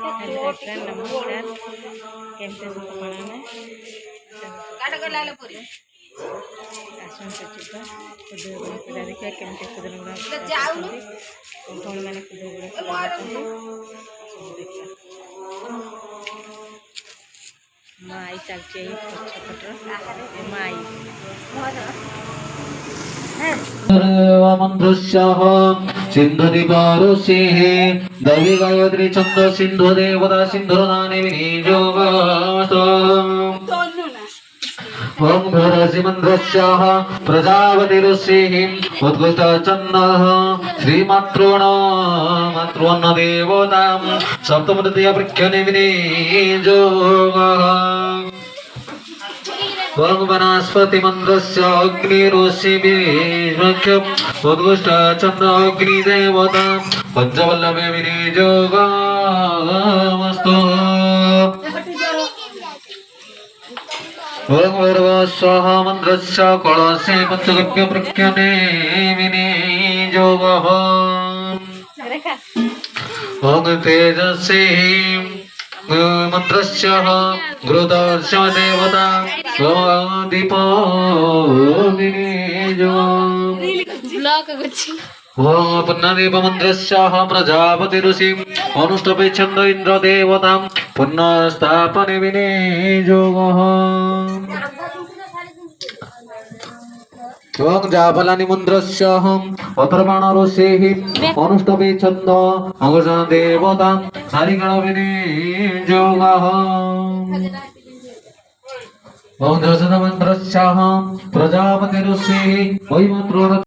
hello friend नमस्कार केमते सब आपने आसन सचिव खुद देखिए केमते खुद कौन मैंने खुद माई चलचे पछपटर माई सिंधु दिवारुषि दवि गायत्री छंद सिंधु देवता सिंधुरदानि विनियोगस्तु ओम घोरसि मंत्रस्याः प्रजापति ऋषिः उद्गुष्ट चन्नः श्रीमात्रोण मातृन्न देवतां सप्तमृतय प्रख्याने विनियोगः ओम वनस्पति मंत्रस्य अग्निऋषिभिर्मुख्यम् उद्गुष्ट चंद्र अग्निदेवता पंचवल्लभे विनियोगमस्तु ओम वरवस्वः मंत्रस्य कलशे पंचगव्य प्रख्याने विनियोगः ओम तेजसे मंत्रस्य गुरुदर्श देवता दीपो ओम पुण्यदेव मंत्रस्य प्रजापति ऋषि अनुष्टपे छंद इंद्र देवता पुण्यस्थापने विनियोगः ओम जाबलानि मंत्रस्य अथर्वण ऋषिः अनुष्टपे छंद अंगज देवता हरिगण विनियोगः ओम दशद मंत्रस्य प्रजापति ऋषिः वैमन्त्रो